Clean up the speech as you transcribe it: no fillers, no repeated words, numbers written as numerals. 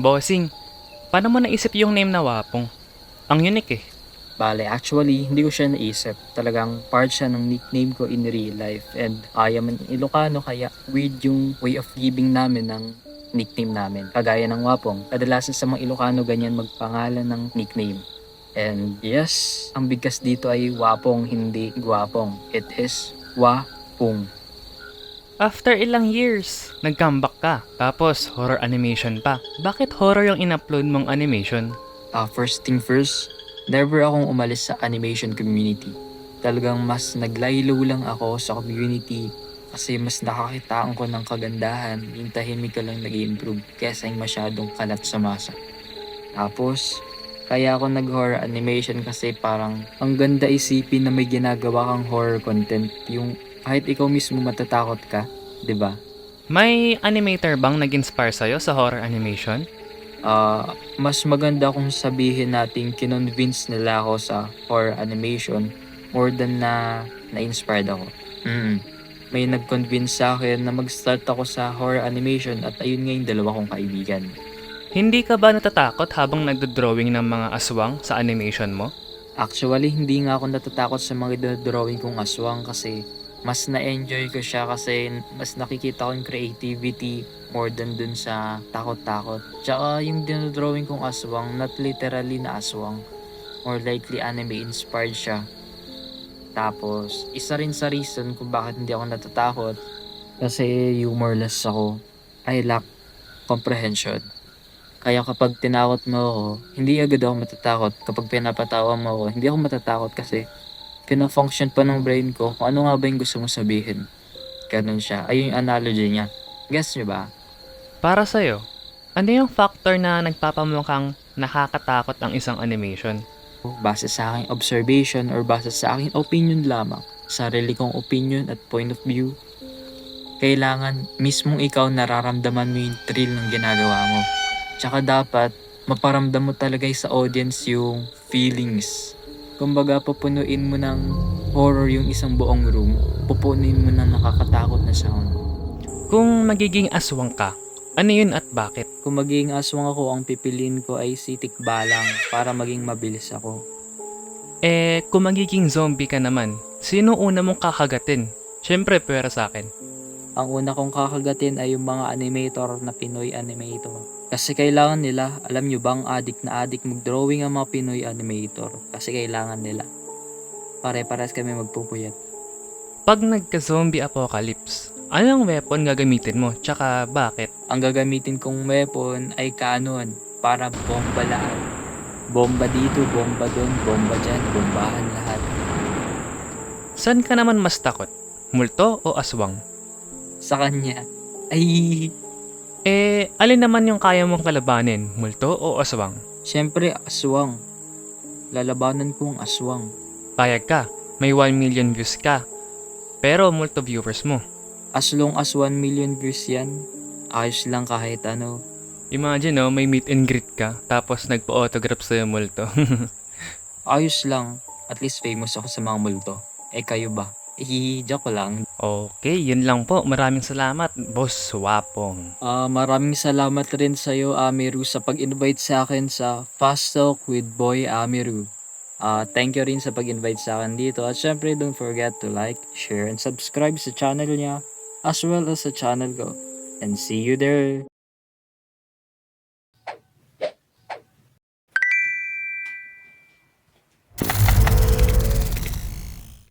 Bossing, paano mo naisip yung name na Wapong? Ang unique eh. Bale, actually, hindi ko siya naisip. Talagang part siya ng nickname ko in real life. And I am an Ilocano, kaya weird yung way of giving namin ng nickname namin. Kagaya ng Wapong. Kadalasan sa mga Ilocano, ganyan magpangalan ng nickname. And yes, ang bigkas dito ay Wapong, hindi Gwapong. It is Wapong. After ilang years, nag-comeback ka. Tapos horror animation pa. Bakit horror yung in-upload mong animation? First thing first, never akong umalis sa animation community. Talagang mas naglaylo lang ako sa community kasi mas nakakitaan ko ng kagandahan, yung tahimik ka lang nag-improve kesa yung masyadong kalat sa masa. Tapos, kaya ako nag-horror animation kasi parang ang ganda isipin na may ginagawa kang horror content, yung kahit ikaw mismo matatakot ka, 'di ba? May animator bang nag-inspire sa'yo sa horror animation? Mas maganda kung sabihin natin kinonvince nila ako sa horror animation more than na na-inspired ako. Mm. May nag-convince sa akin na mag-start ako sa horror animation at ayun nga yung dalawa kong kaibigan. Hindi ka ba natatakot habang nagdo-drawing ng mga aswang sa animation mo? Actually, hindi nga ako natatakot sa mga drawing kong aswang kasi mas na-enjoy ko siya kasi mas nakikita ko yung creativity more than dun sa takot-takot. Tsaka yung dinodrawing kong aswang, not literally na aswang. More likely anime inspired siya. Tapos, isa rin sa reason kung bakit hindi ako natatakot kasi humorless ako. I lack comprehension. Kaya kapag tinakot mo ako, hindi agad ako matatakot. Kapag pinapatawa mo ako, hindi ako matatakot kasi pina-function pa ng brain ko kung ano nga ba yung gusto mo sabihin. Ganun siya. Ayun yung analogy niya. Guess nyo ba? Para sa'yo, ano yung factor na nagpapamukhang nakakatakot ang isang animation? Base sa aking observation or base sa aking opinion lamang, sarili kong opinion at point of view, kailangan mismong ikaw nararamdaman mo yung thrill ng ginagawa mo. Tsaka dapat maparamdam mo talaga sa audience yung feelings. Kumbaga, pupunuin mo ng horror yung isang buong room, pupunuin mo ng nakakatakot na sound. Kung magiging aswang ka, ano yun at bakit? Kung magiging aswang ako, ang pipiliin ko ay si Tikbalang para maging mabilis ako. Kung magiging zombie ka naman, sino una mong kakagatin? Siyempre, pwera sa akin. Ang una kong kakagatin ay yung mga animator na Pinoy animator. Kasi kailangan nila, alam nyo bang adik na adik mag-drawing ang mga Pinoy animator. Kasi kailangan nila. Pare-pares kami magpupuyat. Pag nagka-zombie apocalypse, anong weapon gagamitin mo? Tsaka bakit? Ang gagamitin kong weapon ay cannon para bomba lahat. Bomba dito, bomba doon, bomba dyan, bombahan lahat. Saan ka naman mas takot? Multo o aswang? Sa kanya, ay, Alin naman yung kaya mong kalabanin? Multo o aswang? syempre aswang. Lalabanan ko ang aswang. Payag ka, may 1 million views ka. Pero multo viewers mo. As long as 1 million views yan, ayos lang kahit ano. Imagine may meet and greet ka, tapos nagpa-autograph sa'yo multo. Ayos lang. At least famous ako sa mga multo. Kayo ba? Joke lang. Okay, yun lang po. Maraming salamat, Boss Wapong. Maraming salamat rin sa'yo, Amiru, sa pag-invite sa akin sa Fast Talk with Boy Amiru. Thank you rin sa pag-invite sa akin dito. At syempre, don't forget to like, share, and subscribe sa channel niya as well as sa channel ko. And see you there!